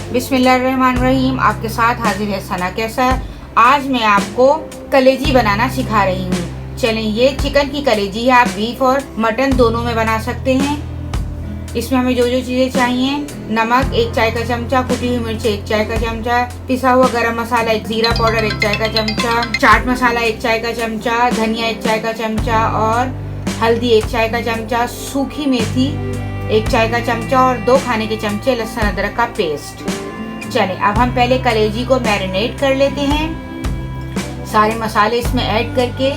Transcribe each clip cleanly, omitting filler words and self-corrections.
बिस्मिल्लाहिर्रहमानिर्रहीम। आपके साथ हाजिर है सना कैसा। आज मैं आपको कलेजी बनाना सिखा रही हूँ। चलें, ये चिकन की कलेजी है। आप बीफ और मटन दोनों में बना सकते हैं। इसमें हमें जो जो चीज़ें चाहिए: नमक 1 चाय का चमचा, कुटी हुई मिर्च 1 चाय का चमचा, पिसा हुआ गरम मसाला 1, जीरा पाउडर 1 चाय का चमचा, चाट मसाला 1 चाय का चमचा, धनिया 1 चाय का चमचा और हल्दी 1 चाय का चमचा, सूखी मेथी 1 चाय का चमचा और 2 खाने के चमचे लहसुन अदरक का पेस्ट। चलें, अब हम पहले कलेजी को मैरिनेट कर लेते हैं। सारे मसाले इसमें ऐड करके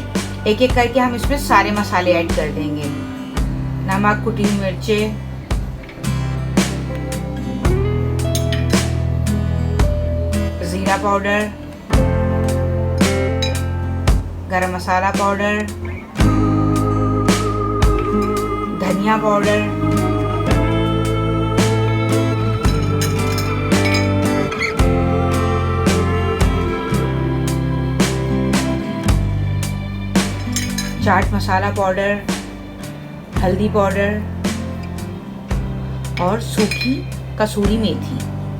एक एक करके हम इसमें सारे मसाले ऐड कर देंगे। नमक, कुटी हुई मिर्चें, जीरा पाउडर, गरम मसाला पाउडर, धनिया पाउडर, चाट मसाला पाउडर, हल्दी पाउडर और सूखी कसूरी मेथी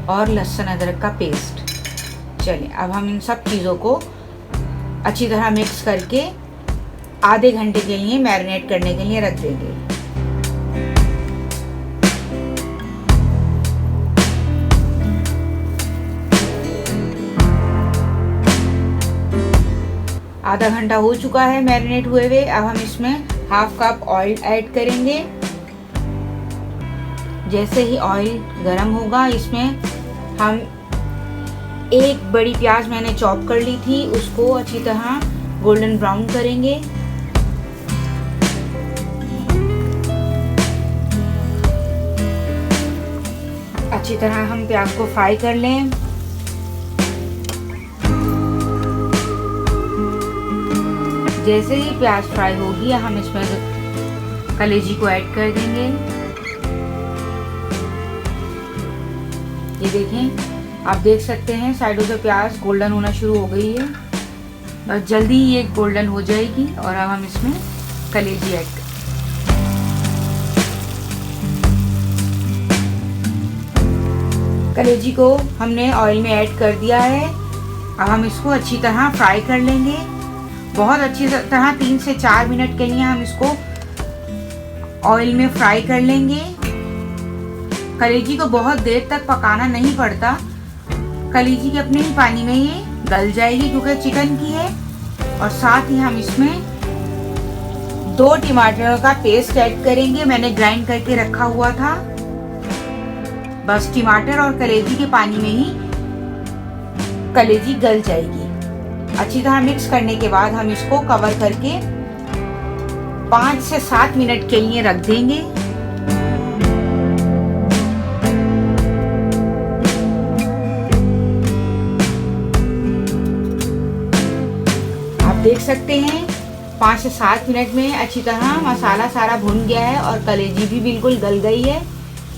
और लहसुन अदरक का पेस्ट। चलिए, अब हम इन सब चीज़ों को अच्छी तरह मिक्स करके आधे घंटे के लिए मैरिनेट करने के लिए रख देंगे। आधा घंटा हो चुका है मैरिनेट हुए हुए। अब हम इसमें हाफ कप ऑयल ऐड करेंगे। जैसे ही ऑयल गर्म होगा, इसमें हम 1 बड़ी प्याज मैंने चॉप कर ली थी, उसको अच्छी तरह गोल्डन ब्राउन करेंगे। अच्छी तरह हम प्याज को फ्राई कर लें। जैसे ही प्याज फ्राई होगी, हम इसमें कलेजी को ऐड कर देंगे। ये देखें, आप देख सकते हैं साइडों से प्याज गोल्डन होना शुरू हो गई है। बस जल्दी ही ये गोल्डन हो जाएगी और अब हम इसमें कलेजी ऐड करें। कलेजी को हमने ऑयल में ऐड कर दिया है। अब हम इसको अच्छी तरह फ्राई कर लेंगे। बहुत अच्छी तरह 3 से 4 मिनट के लिए हम इसको ऑयल में फ्राई कर लेंगे। कलेजी को बहुत देर तक पकाना नहीं पड़ता। कलेजी के अपने ही पानी में ये गल जाएगी क्योंकि चिकन की है। और साथ ही हम इसमें 2 टमाटरों का पेस्ट ऐड करेंगे। मैंने ग्राइंड करके रखा हुआ था। बस टमाटर और कलेजी के पानी में ही कलेजी गल जाएगी। अच्छी तरह मिक्स करने के बाद हम इसको कवर करके 5 से 7 मिनट के लिए रख देंगे। आप देख सकते हैं 5 से 7 मिनट में अच्छी तरह मसाला सारा भुन गया है और कलेजी भी बिल्कुल गल गई है।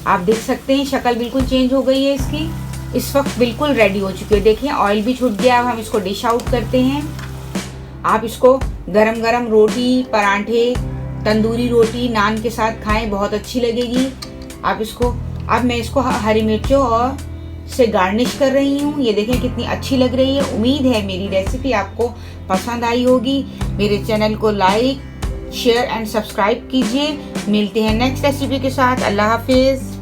आप देख सकते हैं शक्ल बिल्कुल चेंज हो गई है इसकी। इस वक्त बिल्कुल रेडी हो चुकी है। देखिए, ऑयल भी छूट गया। अब हम इसको डिश आउट करते हैं। आप इसको गरम गरम रोटी, पराठे, तंदूरी रोटी, नान के साथ खाएं, बहुत अच्छी लगेगी। आप इसको, अब मैं इसको हरी मिर्चों और से गार्निश कर रही हूँ। ये देखें कितनी अच्छी लग रही है। उम्मीद है मेरी रेसिपी आपको पसंद आई होगी। मेरे चैनल को लाइक, शेयर एंड सब्सक्राइब कीजिए। मिलते हैं नेक्स्ट रेसिपी के साथ। अल्लाह हाफिज़।